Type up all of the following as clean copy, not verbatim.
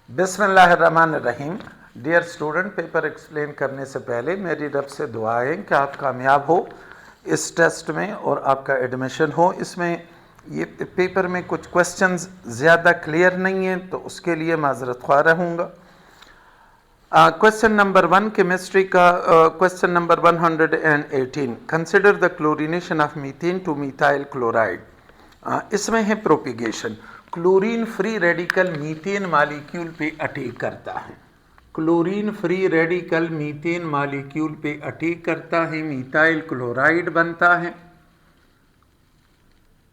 बिस्मिल्लाहिर्रहमानिर्रहीम। Dear student, paper explain करने से पहले मेरी रब से दुआ है कि आप कामयाब हो इस टेस्ट में और आपका एडमिशन हो। इसमें ये पेपर में कुछ क्वेश्चंस ज़्यादा क्लियर नहीं हैं तो उसके लिए माजरत ख्वाह रहूँगा। क्वेश्चन नंबर 1 केमिस्ट्री का question number 118, consider the chlorination of methane to methyl chloride. इसमें है propagation. Chlorine free radical methane molecule पे अटैक करता है। Chlorine free radical methane molecule पे अटैक करता है, मीथाइल क्लोराइड बनता है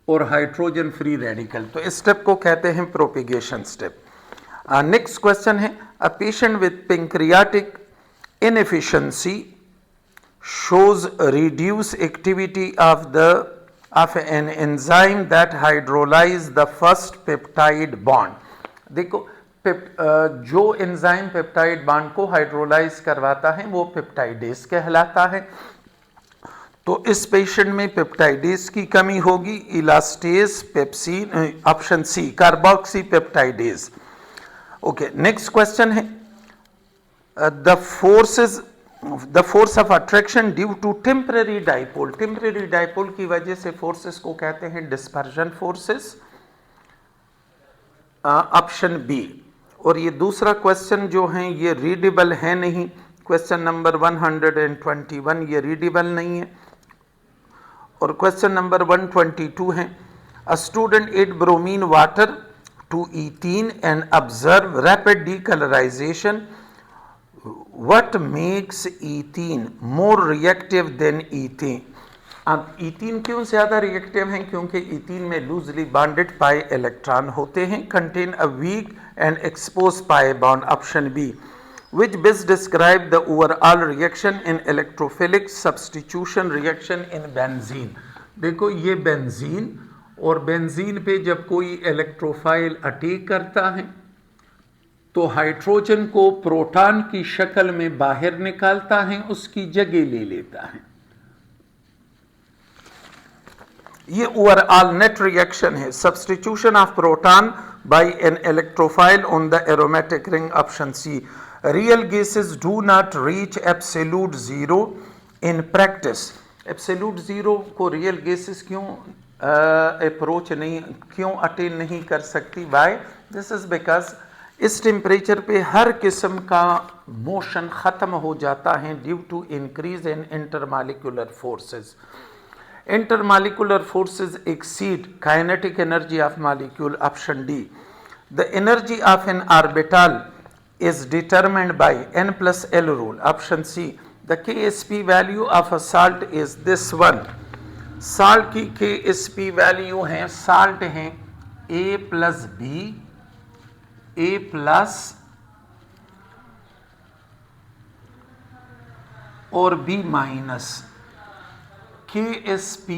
और हाइड्रोजन फ्री रेडिकल। तो इस स्टेप को कहते हैं प्रोपिगेशन स्टेप। नेक्स्ट क्वेश्चन है, a patient with pancreatic inefficiency shows reduced activity of an enzyme that hydrolyze the first peptide bond। देखो जो एंजाइम पेप्टाइड बॉन्ड को हाइड्रोलाइज करवाता है वो पेप्टाइडेज कहलाता है। तो इस पेशेंट में पेप्टाइडेज की कमी होगी, elastase, pepsin, option C carboxy peptidase. Okay, next question है, the force of attraction due to temporary dipole. Temporary dipole की वजह से फोर्सेस को कहते हैं डिस्पर्जन फोर्सेस, ऑप्शन बी। और ये दूसरा क्वेश्चन जो है ये रीडेबल है नहीं, क्वेश्चन नंबर 121 ये रीडेबल नहीं है। और क्वेश्चन नंबर 122 है, a student add bromine water to ethene and observe rapid decolourisation. What makes ethene more reactive than ethane? अब ईथीन क्यों ज़्यादा रिएक्टिव हैं? क्योंकि ईथीन में लूजली बॉन्डेड पाई इलेक्ट्रॉन होते हैं, contain a weak and expose pi bond, option B. Which best describe the overall reaction in electrophilic substitution reaction in benzene. देखो ये बेंजीन, और बेंजीन पे जब कोई इलेक्ट्रोफाइल अटैक करता है तो हाइड्रोजन को प्रोटॉन की शक्ल में बाहर निकालता है, उसकी जगह ले लेता है। ये ओवरऑल नेट रिएक्शन है, substitution of proton by an electrophile on the aromatic ring, option C. Real gases do not reach absolute zero in practice. Absolute zero को रियल गैसेस क्यों अप्रोच नहीं, क्यों अटेन नहीं कर सकती? बाय दिस इज बिकॉज इस temperature पे हर किस्म का मोशन ख़त्म हो जाता है due to increase in intermolecular forces. Intermolecular forces exceed kinetic energy of molecule, option D. The energy of an orbital is determined by n+l rule, option C. The KSP value of a salt is this one. Salt की KSP वैल्यू है, salt है A+B, A+ और B-। KSP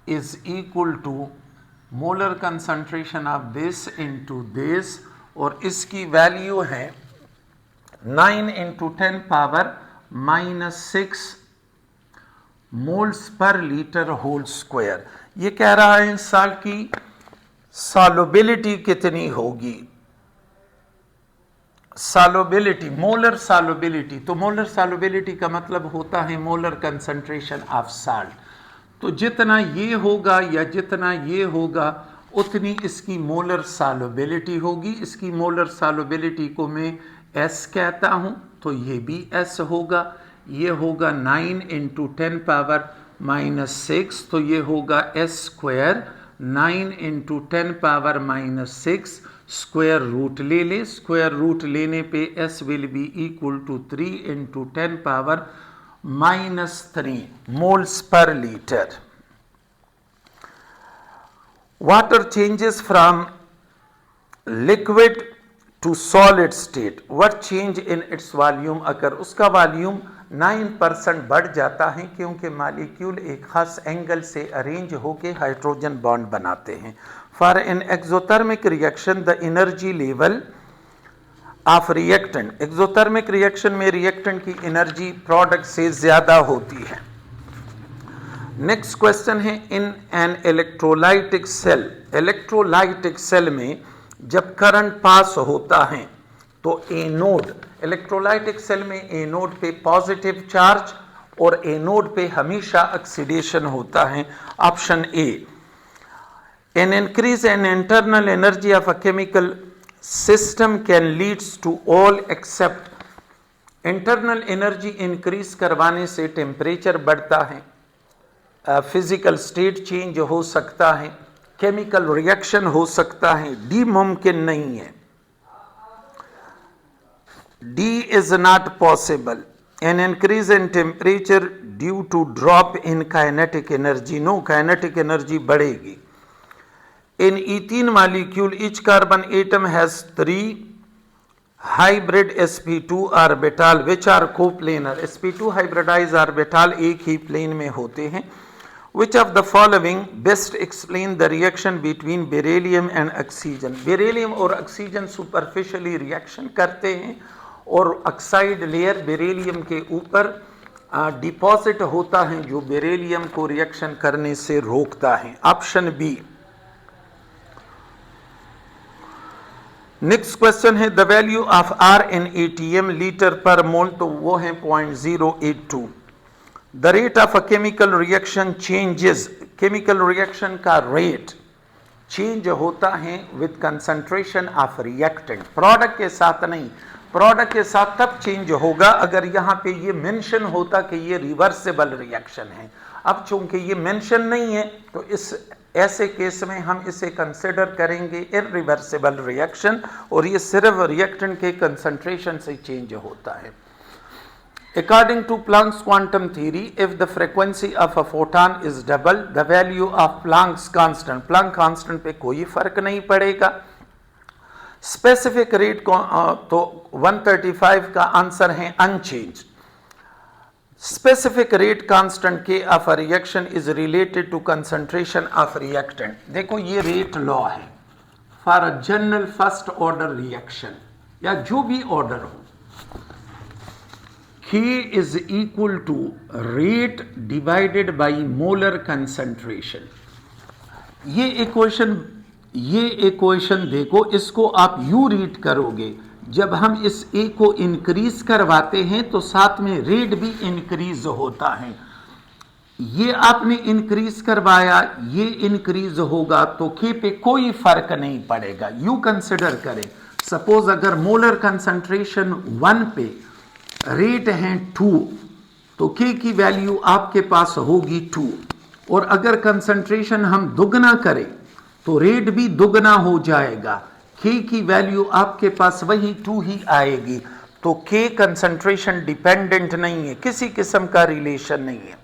is equal to molar concentration of this into this, और इसकी value है 9 × 10⁻⁻6 moles per litre whole square. ये कह रहा है साल्ट की सॉल्युबिलिटी कितनी होगी, सॉल्युबिलिटी, मोलर सॉल्युबिलिटी। तो मोलर सॉल्युबिलिटी का मतलब होता है मोलर कंसंट्रेशन ऑफ साल्ट। तो जितना ये होगा या जितना ये होगा उतनी इसकी मोलर सॉल्युबिलिटी होगी। इसकी मोलर सॉल्युबिलिटी को मैं S कहता हूँ, तो ये भी S होगा। ये होगा 9 × 10⁻⁻6, तो ये होगा S²। 9 × 10⁻⁻6 स्क्वायर रूट ले ले, स्क्वायर रूट लेने पे S will be equal to 3 × 10⁻³ moles per litre. Water changes from liquid to solid state, what change in its volume occur. उसका वॉल्यूम 9% बढ़ जाता है क्योंकि मालिक्यूल एक खास एंगल से अरेंज होकर हाइड्रोजन बॉन्ड बनाते हैं। For an exothermic reaction the energy level of reactant, exothermic reaction में रिएक्टेंट की एनर्जी प्रोडक्ट से ज़्यादा होती है। नेक्स्ट क्वेश्चन है, in an electrolytic cell, electrolytic cell में जब करंट पास होता है तो एनोड, इलेक्ट्रोलाइटिक सेल में एनोड पे पॉजिटिव चार्ज और एनोड पे हमेशा ऑक्सीडेशन होता है। Option A. An increase in internal energy of a chemical system can leads to all except, internal energy increase करवाने से टेम्परेचर बढ़ता है, फिजिकल स्टेट चेंज हो सकता है, केमिकल रिएक्शन हो सकता है, डी मुमकिन नहीं है। D is not possible. An increase in temperature due to drop in kinetic energy, no kinetic energy बढ़ेगी। In ethene molecule each carbon atom has 3 hybrid sp2 orbital which are coplanar, sp2 hybridize orbital एक ही plane में होते हैं। Which of the following best explain the reaction between beryllium and oxygen, beryllium और oxygen superficially reaction करते हैं और oxide layer beryllium के ऊपर डिपॉजिट होता है जो बेरिलियम को रिएक्शन करने से रोकता है। Option B. नेक्स्ट क्वेश्चन है the value of R in ATM litre per mole, तो वो है 0.082। The rate of a chemical reaction changes, chemical reaction का रेट चेंज होता है with concentration of reactant, product के साथ नहीं, प्रोडक्ट के साथ तब चेंज होगा अगर यहाँ पे ये मेंशन होता कि ये रिवर्सिबल रिएक्शन है। अब चूंकि ये मेंशन नहीं है तो इस ऐसे केस में हम इसे कंसिडर करेंगे इरिवर्सिबल रिएक्शन और ये सिर्फ रिएक्टेंट के कंसंट्रेशन से चेंज होता है। According to Planck's quantum theory, if the frequency of a photon is double the value of Planck's constant, Planck constant पे कोई फर्क नहीं पड़ेगा। स्पेसिफिक रेट तो 135 का आंसर है unchange. Specific rate constant K of a reaction is related to concentration of reactant। देखो ये रेट लॉ है for a general first order reaction या जो भी ऑर्डर हो, K is equal to rate divided by molar concentration। ये equation देखो, इसको आप यू रीड करोगे, जब हम इस ए को इंक्रीज करवाते हैं तो साथ में रेट भी इंक्रीज होता है। ये आपने इंक्रीज करवाया, ये इंक्रीज होगा तो के पे कोई फर्क नहीं पड़ेगा। यू कंसिडर करें, सपोज अगर मोलर कंसंट्रेशन 1 पे रेट है 2 तो के की वैल्यू आपके पास होगी 2, और अगर कंसंट्रेशन हम दुगना करें तो रेट भी दुगना हो जाएगा, के की वैल्यू आपके पास वही 2 ही आएगी। तो के कंसंट्रेशन डिपेंडेंट नहीं है, किसी किस्म का रिलेशन नहीं है।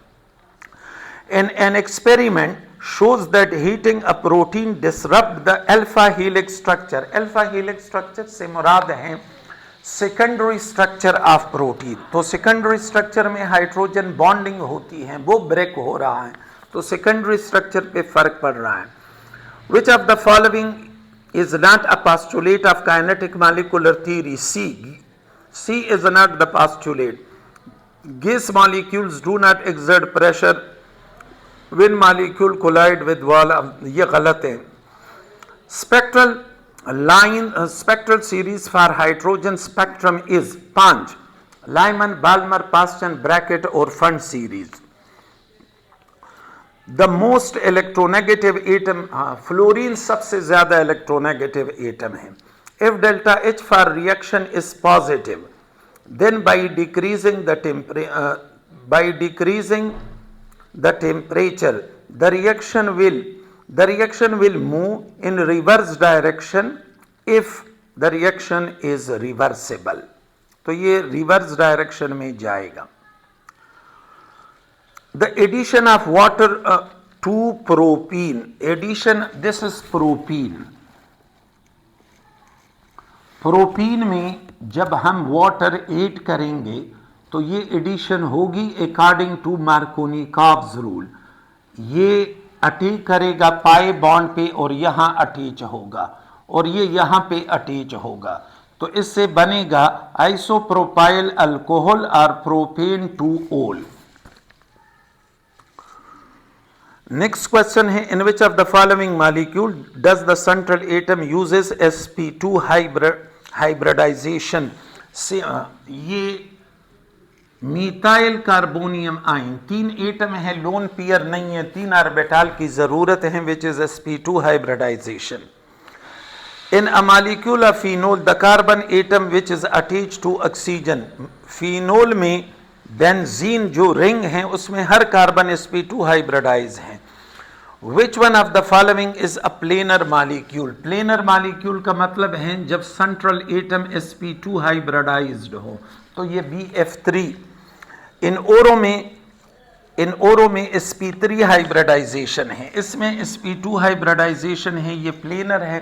An experiment shows that heating a protein disrupt the alpha helix structure। alpha helix structure से मुराद है सेकेंडरी स्ट्रक्चर ऑफ प्रोटीन। तो सेकेंडरी स्ट्रक्चर में हाइड्रोजन बॉन्डिंग होती है, वो ब्रेक हो रहा है, तो सेकेंडरी स्ट्रक्चर पे फर्क पड़ रहा है। विच of the following is not a postulate of kinetic molecular theory? C is not the postulate। Gas molecules do not exert pressure when molecule collide with wall, ये गलत है। Spectral series for hydrogen spectrum is 5 Lyman, Balmer, Paschen, Brackett और Fund series। The most electronegative atom, fluorine सबसे ज्यादा electronegative atom है। If delta H for reaction is positive then by decreasing the temperature the reaction will move in reverse direction if the reaction is reversible, तो ये reverse direction में जाएगा। The addition of water to propene, addition, this is propene। Propene में जब हम water add करेंगे तो ये एडिशन होगी अकॉर्डिंग टू मार्कोनिकॉव्स रूल। ये अटैच करेगा पाई बॉन्ड पे और यहाँ अटैच होगा और ये यहाँ पे अटैच होगा, तो इससे बनेगा आइसोप्रोपाइल अल्कोहल और प्रोपेन 2 ओल। नेक्स्ट क्वेश्चन है, in which of the following molecule does the central atom uses sp2 hybridization से। ये मीथाइल कार्बोनियम आयन, 3 एटम है, लोन पेयर नहीं है, 3 ऑर्बिटल की जरूरत है, which is sp2 hybridization. In a molecule of phenol the carbon atom which is attached to oxygen. Phenol में benzene जो रिंग है उसमें हर कार्बन sp2 हाइब्रिडाइज है। Which one of the following is a planar molecule. Planar molecule का मतलब है जब सेंट्रल एटम sp2 हाइब्रिडाइज्ड हो, तो ये BF3। इन ओरो में sp3 हाइब्रिडाइजेशन है, इसमें sp2 हाइब्रिडाइजेशन है, ये प्लेनर है,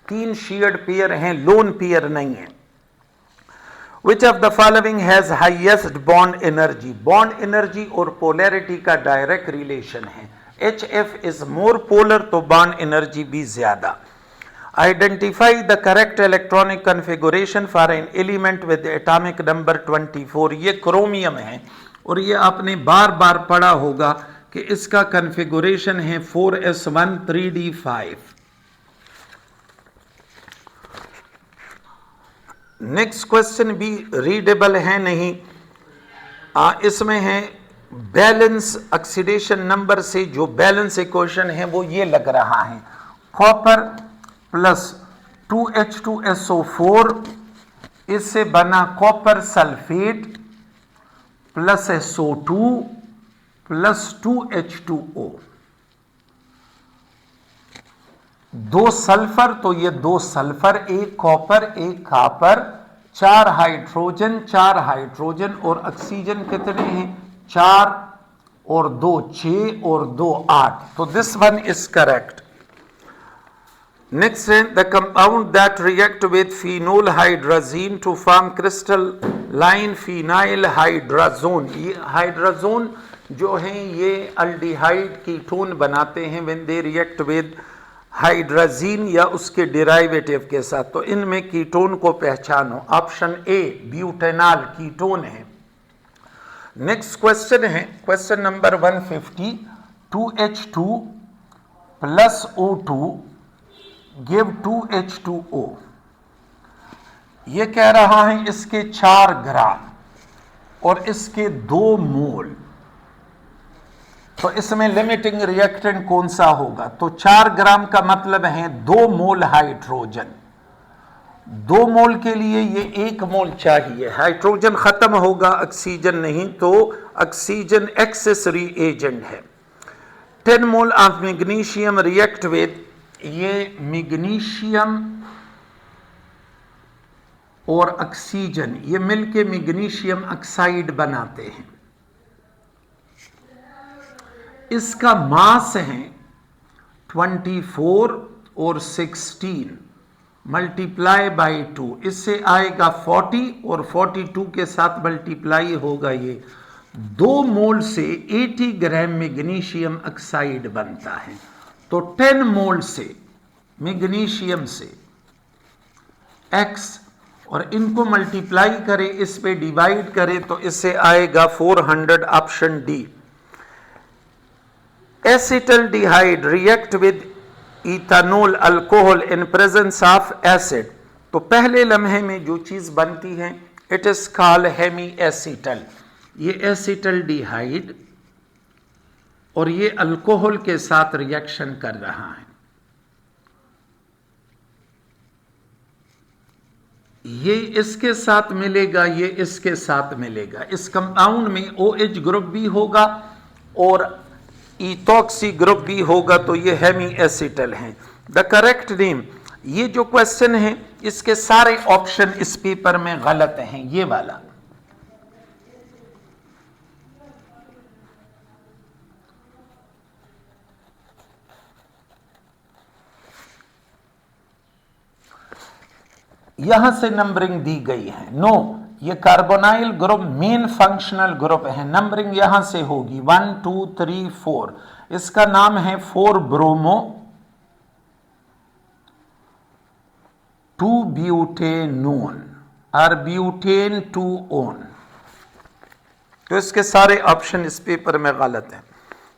3 शेयर्ड पेयर हैं, लोन पेयर नहीं है। Which of the following has highest bond energy? Bond energy और पोलैरिटी का डायरेक्ट रिलेशन है। HF is more polar, तो बॉन्ड एनर्जी भी ज्यादा। Identify the correct electronic configuration for an element with atomic number 24। ये chromium है और ये आपने बार बार पढ़ा होगा कि इसका कन्फिगुरेशन है 4s1 3d5। नेक्स्ट क्वेश्चन भी रीडेबल है नहीं, इसमें है बैलेंस ऑक्सीडेशन नंबर से जो बैलेंस इक्वेशन है वो ये लग रहा है, कॉपर प्लस 2H2SO4, इससे बना copper sulphate plus SO2 plus 2H2O, 2 sulphur, तो ये 2 सल्फर, 1 कॉपर 1 कॉपर, 4 हाइड्रोजन और ऑक्सीजन कितने हैं 4 और 2 6 और 2 8, तो this one is correct. Next है the compound that react with phenol hydrazine to form crystalline phenyl hydrazone. ये हाइड्राजोन जो है ये अल्डिहाइड कीटोन बनाते हैं when they react with hydrazine या उसके डेराइवेटिव के साथ, तो इनमें कीटोन को पहचानो। ऑप्शन ए ब्यूटेनॉल कीटोन है। नेक्स्ट क्वेश्चन है question number 150, 2H2 plus O2 give 2H2O। ये कह रहा है इसके 4 ग्राम और इसके 2 मोल, तो इसमें लिमिटिंग रिएक्टेंट कौन सा होगा, तो 4 ग्राम का मतलब है 2 मोल हाइड्रोजन, 2 मोल के लिए ये 1 मोल चाहिए, हाइड्रोजन खत्म होगा ऑक्सीजन नहीं, तो ऑक्सीजन एक्सेस रिएजेंट है। 10 mole of magnesium react with, ये मैग्नीशियम और ऑक्सीजन ये मिलके मैग्नीशियम ऑक्साइड बनाते हैं, इसका मास है 24 और 16 मल्टीप्लाई बाई 2, इससे आएगा 40 और 42 के साथ मल्टीप्लाई होगा, ये 2 मोल से 80 ग्राम मैग्नीशियम ऑक्साइड बनता है। तो 10 मोल से मैग्नीशियम से X और इनको मल्टीप्लाई करें, इस पे डिवाइड करें, तो इससे आएगा 400, option D. Acetaldehyde react with ethanol alcohol in presence of acid, तो पहले लम्हे में जो चीज बनती है it is called hemiacetal. ये एसिटल्डिहाइड और ये अल्कोहल के साथ रिएक्शन कर रहा है, ये इसके साथ मिलेगा, ये इसके साथ मिलेगा, इस कंपाउंड में OH ग्रुप भी होगा और इथॉक्सी ग्रुप भी होगा, तो ये हेमी एसिटल है। द करेक्ट नेम, ये जो क्वेश्चन है इसके सारे ऑप्शन इस पेपर में गलत हैं, ये वाला। यहां से नंबरिंग दी गई है, नो, ये carbonyl group main functional group है, नंबरिंग यहां से होगी 1 2 3 4, इसका नाम है 4 ब्रोमो 2 ब्यूटेनोन और ब्यूटेन 2 ओन, तो इसके सारे ऑप्शन इस पेपर में गलत हैं।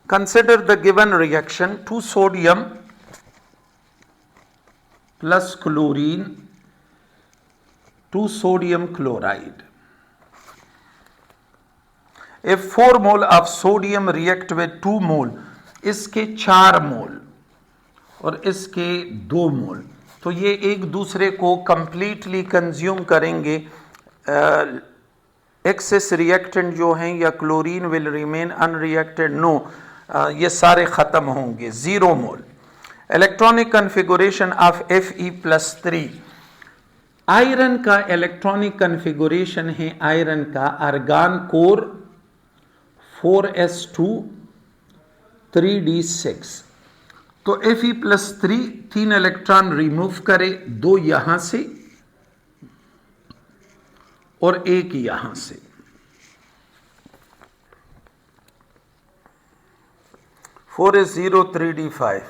Consider the given reaction: 2 sodium plus chlorine, 2 sodium chloride. If 4 mole of sodium react with 2 mole, इसके 4 मोल और इसके 2 मोल, तो ये एक दूसरे को कंप्लीटली कंज्यूम करेंगे. एक्सेस रिएक्टेंट जो हैं या chlorine will remain unreacted, no, ये सारे ख़त्म होंगे. 0 mole. Electronic configuration of Fe+3. Iron का इलेक्ट्रॉनिक कन्फिगुरेशन है आयरन का आर्गान कोर 4s2 3d6. तो Fe+3 3 इलेक्ट्रॉन रिमूव करे, 2 यहां से और 1 यहां से. Four is 0, 3d5.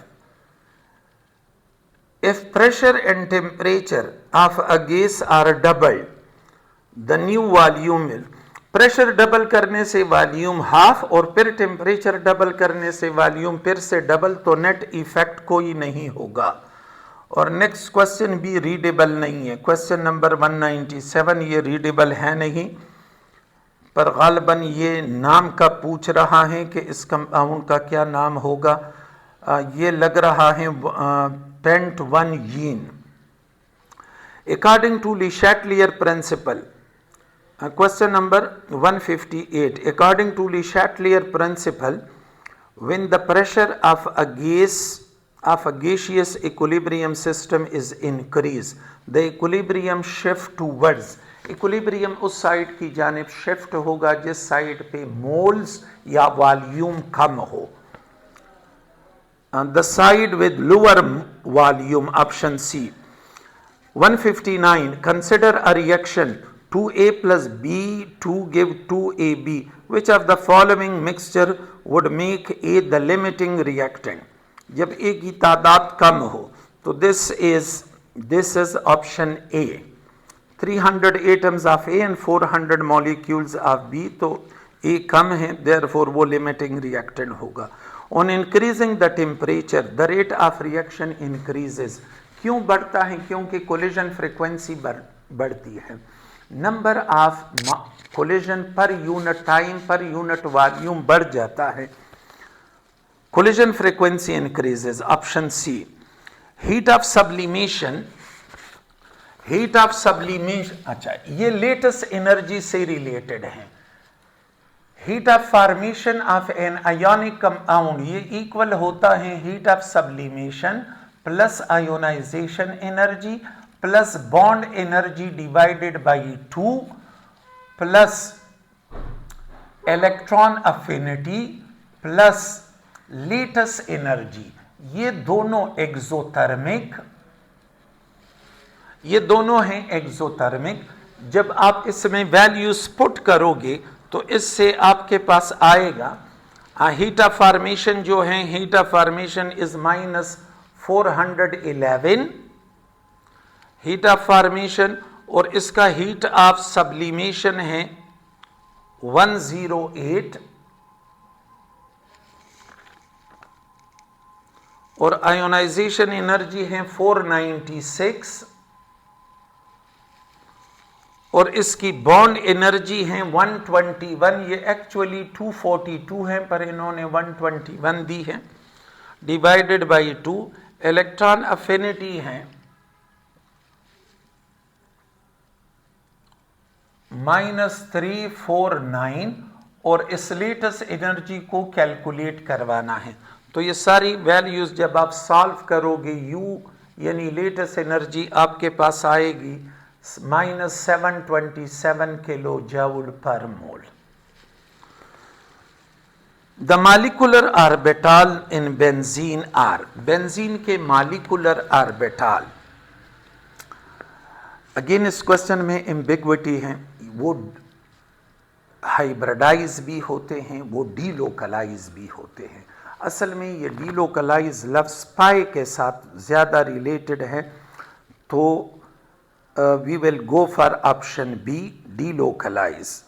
If pressure and temperature of a gas are doubled, the new volume will. Pressure double करने से वॉल्यूम हाफ और फिर टेम्परेचर डबल करने से वॉल्यूम फिर से डबल, तो नेट इफेक्ट कोई नहीं होगा. और नेक्स्ट क्वेश्चन भी रीडेबल नहीं है. क्वेश्चन नंबर 197 ये रीडेबल है नहीं, पर गालिबन ये नाम का पूछ रहा है कि इस कंपाउंड का क्या नाम होगा. ये लग रहा है पेंट 1 यीन. अकॉर्डिंग टू ले शैटलियर principal, question number 158, according to Le Chatelier principle, when the pressure of a gaseous equilibrium system is increased, the equilibrium shift towards, equilibrium उस साइड की जानिब शिफ्ट होगा जिस साइड पे मोल्स या वॉल्यूम कम हो. the side with lower volume, option C. 159, consider a reaction 2A plus B 2 give 2AB. Which of the following mixture would make A the limiting reactant? जब A की तादाद कम हो तो this is option A. 300 atoms of A and 400 molecules of B, तो A कम है, therefore वो limiting reactant होगा. On increasing the temperature, the rate of reaction increases. क्यों बढ़ता है? क्योंकि collision frequency बढ़ती है. Number of collision per unit time per unit volume बढ़ जाता है. Collision frequency increases, option C. Heat of sublimation, अच्छा ये लेटेस्ट एनर्जी से रिलेटेड है. Heat of formation of an ionic compound, ये इक्वल होता है heat of sublimation plus ionisation energy plus bond energy divided by 2 plus electron affinity plus lattice energy. ये दोनों हैं एक्सोथर्मिक. जब आप इसमें वैल्यूज पुट करोगे तो इससे आपके पास आएगा हीट ऑफ फॉर्मेशन जो है, heat of formation is -411 heat of formation, और इसका हीट ऑफ सब्लिमेशन है 108 और आयोनाइजेशन एनर्जी है 496 और इसकी बॉन्ड एनर्जी है 121. ये एक्चुअली 242 है पर इन्होंने 121 दी है, डिवाइडेड बाई 2. इलेक्ट्रॉन अफिनिटी है -349 और इस लेटेस्ट एनर्जी को कैलकुलेट करवाना है. तो ये सारी वैल्यूज जब आप सॉल्व करोगे, U यानी लेटेस्ट एनर्जी आपके पास आएगी -727 kilo joule per mole. The molecular orbital in benzene are, benzene के मालिकुलर ऑर्बिटल. अगेन इस क्वेश्चन में एम्बिग्विटी है. वो हाइब्रिडाइज भी होते हैं, वो डीलोकलाइज भी होते हैं. असल में ये डीलोकलाइज लफ्ज़ पाए के साथ ज़्यादा रिलेटेड है, तो we will go for option B, delocalise.